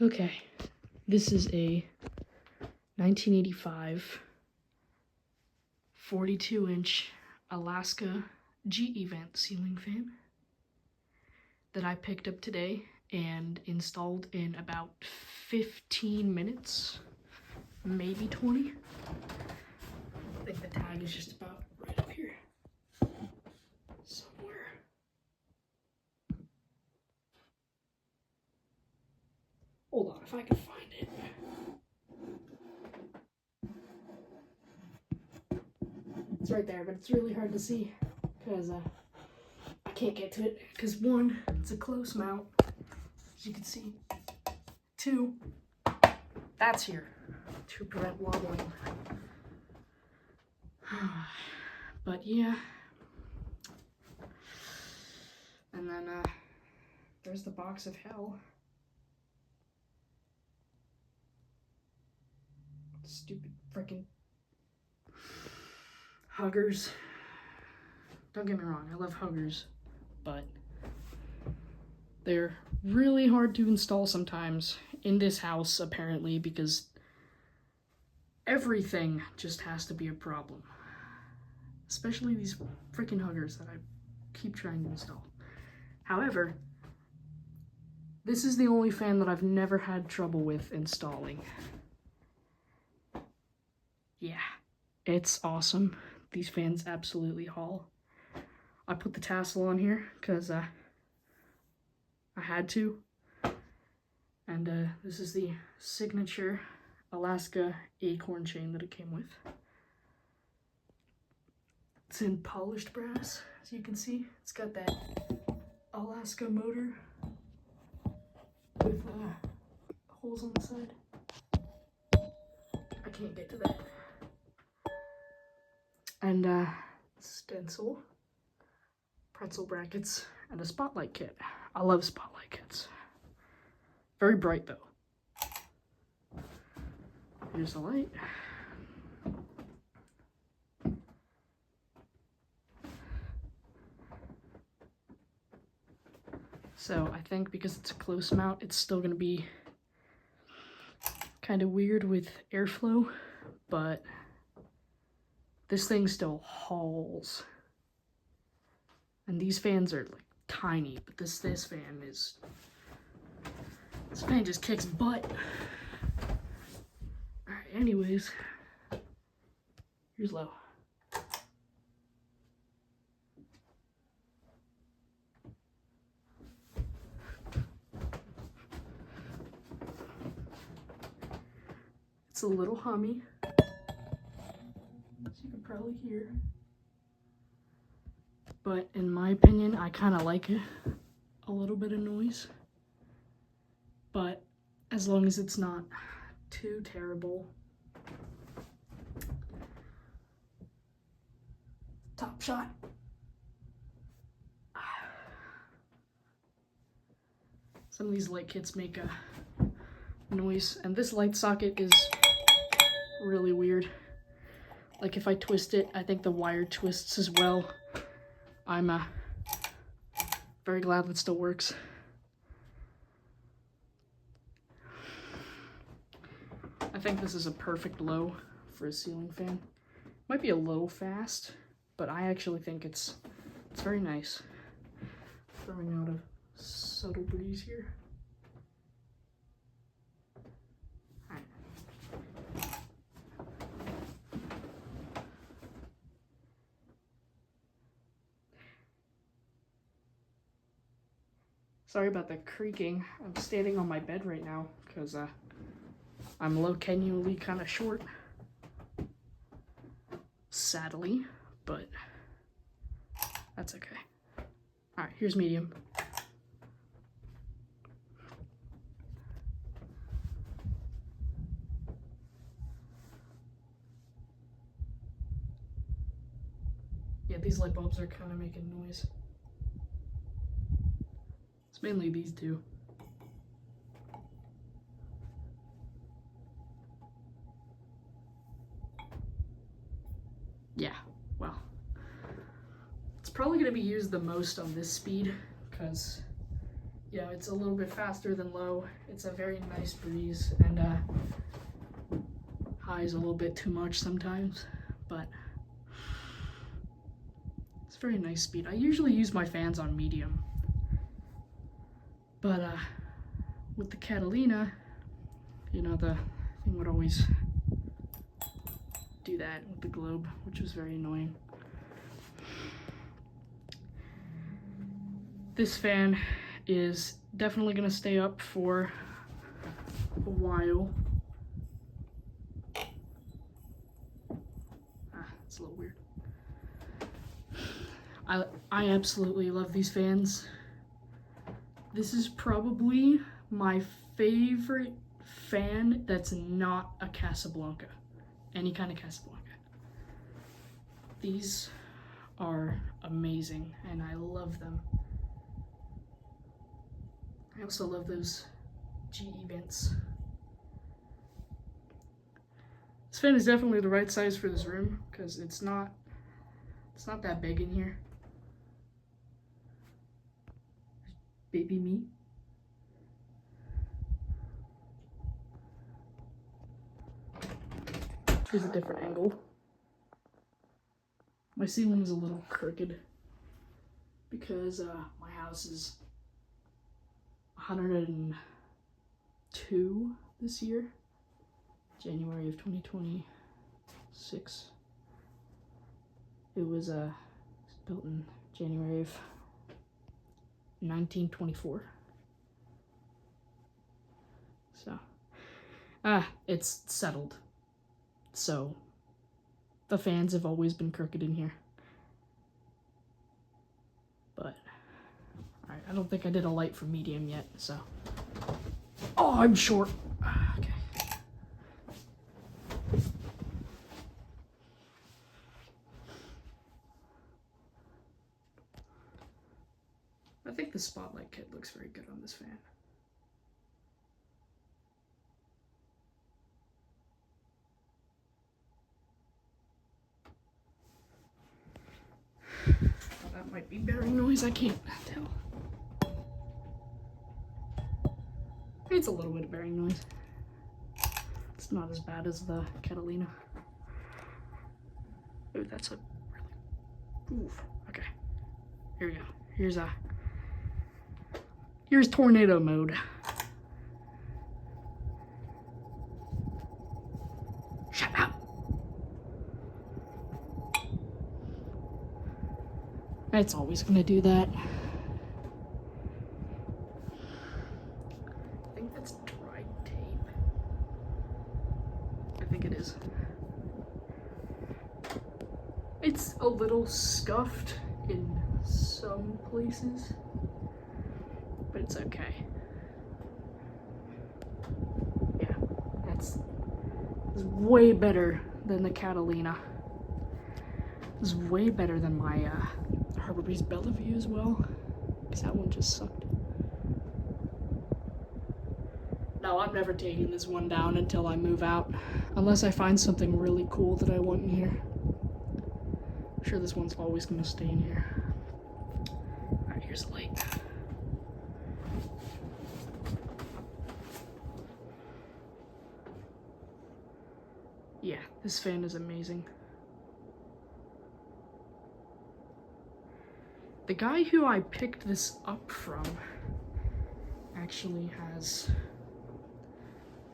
Okay, this is a 1985 42-inch Alaska GE vent ceiling fan that I picked up today and installed in about 15 minutes, maybe 20. I think the tag is just about right up here somewhere. Hold on, if I can find it. It's right there, but it's really hard to see because I can't get to it because one, it's a close mount, as you can see. Two, that's here to prevent wobbling. But yeah. And then there's the box of hell. Stupid freaking huggers. Don't get me wrong, I love huggers, but they're really hard to install sometimes in this house, apparently, because everything just has to be a problem. Especially these freaking huggers that I keep trying to install. However, this is the only fan that I've never had trouble with installing. Yeah, it's awesome. These fans absolutely haul. I put the tassel on here because I had to. And this is the signature Alaska acorn chain that it came with. It's in polished brass, as you can see. It's got that Alaska motor with holes on the side. I can't get to that. And stencil, pretzel brackets, and a spotlight kit. I love spotlight kits. Very bright though. Here's the light. So I think because it's a close mount, it's still gonna be kind of weird with airflow, but this thing still hauls. And these fans are like tiny, but this fan just kicks butt. Alright, anyways, here's low. It's a little hummy, as you can probably hear. But in my opinion, I kind of like it. A little bit of noise. But as long as it's not too terrible. Top shot. Some of these light kits make a noise, and this light socket is really weird. Like if I twist it, I think the wire twists as well. I'm very glad that still works. I think this is a perfect low for a ceiling fan. Might be a little fast, but I actually think it's very nice. Throwing out a subtle breeze here. Sorry about the creaking. I'm standing on my bed right now because I'm low-tenually kind of short. Sadly, but that's okay. All right, here's medium. Yeah, these light bulbs are kind of making noise. It's mainly these two. Yeah, well, it's probably going to be used the most on this speed because yeah, it's a little bit faster than low. It's a very nice breeze, and high is a little bit too much sometimes, but it's very nice speed. I usually use my fans on medium, but with the Catalina, you know, the thing would always do that with the globe, which was very annoying. This fan is definitely gonna stay up for a while. It's a little weird. I absolutely love these fans. This is probably my favorite fan that's not a Casablanca. Any kind of Casablanca. These are amazing and I love them. I also love those GE vents. This fan is definitely the right size for this room because it's not that big in here. Baby me. Here's a different angle. My ceiling is a little crooked because my house is 102 this year, January of 2026. It was built in January of 1924. So, it's settled. So, the fans have always been crooked in here. But, alright, I don't think I did a light for medium yet, so. Oh, I'm short. Okay. I think the spotlight kit looks very good on this fan. Oh, that might be bearing noise, I can't tell. It's a little bit of bearing noise. It's not as bad as the Catalina. Oh, that's a really... Oof. Okay. Here we go. Here's tornado mode. Shut up. It's always gonna do that. I think that's dry tape. I think it is. It's a little scuffed in some places, but it's okay. Yeah, that's way better than the Catalina. This is way better than my Harbor Breeze Bellevue as well, because that one just sucked. No, I'm never taking this one down until I move out, unless I find something really cool that I want in here. I'm sure this one's always gonna stay in here. Alright, here's a light. Yeah, this fan is amazing. The guy who I picked this up from actually has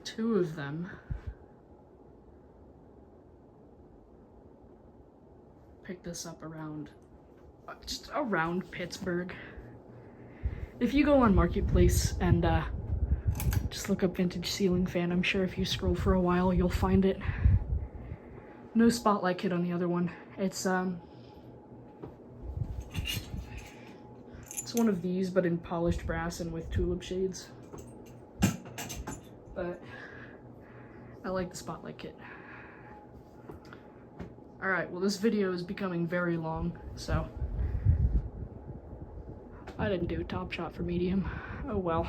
2 of them. Picked this up around, just around Pittsburgh. If you go on Marketplace and just look up vintage ceiling fan, I'm sure if you scroll for a while, you'll find it. No spotlight kit on the other one. It's one of these, but in polished brass and with tulip shades. But I like the spotlight kit. Alright, well this video is becoming very long, so I didn't do a top shot for medium. Oh well.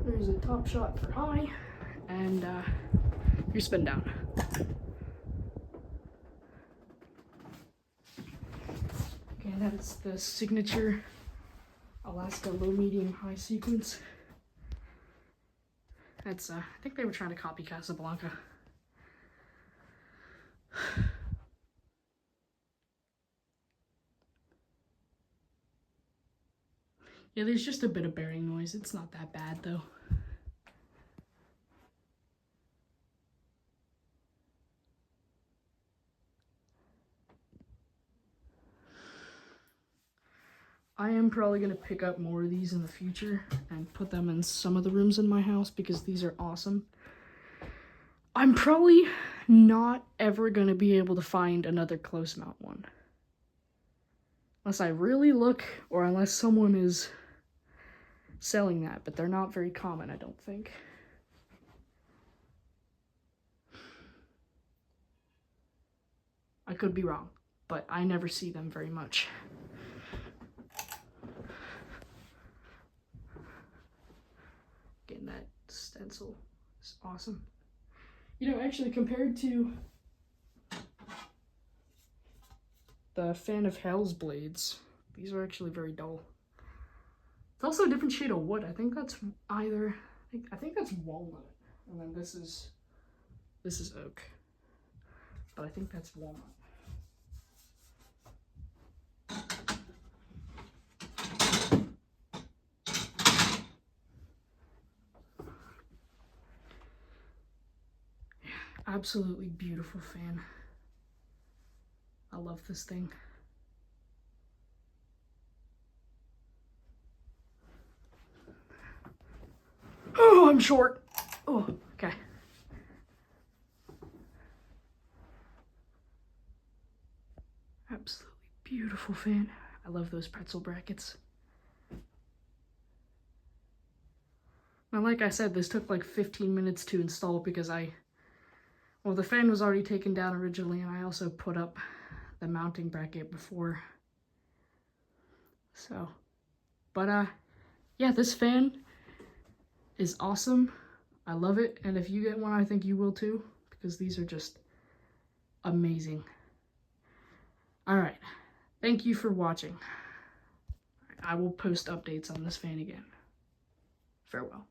There's a top shot for high, and your spin down. Again, And that is the signature Alaska low, medium, high sequence. That's, I think they were trying to copy Casablanca. Yeah, there's just a bit of bearing noise. It's not that bad, though. I am probably going to pick up more of these in the future and put them in some of the rooms in my house because these are awesome. I'm probably not ever going to be able to find another close mount one. Unless I really look, or unless someone is selling that, but they're not very common, I don't think. I could be wrong, but I never see them very much. Getting that stencil is awesome. You know, actually, compared to the Fan of Hell's blades, these are actually very dull. It's also a different shade of wood. I think that's either, I think that's walnut, and then this is oak, but I think that's walnut. Absolutely beautiful fan. I love this thing. Oh, I'm short. Oh, okay. Absolutely beautiful fan. I love those pretzel brackets. Now, like I said, this took like 15 minutes to install because well, the fan was already taken down originally, and I also put up the mounting bracket before. So, but yeah, this fan is awesome. I love it, and if you get one, I think you will too, because these are just amazing. All right, thank you for watching. I will post updates on this fan again. Farewell.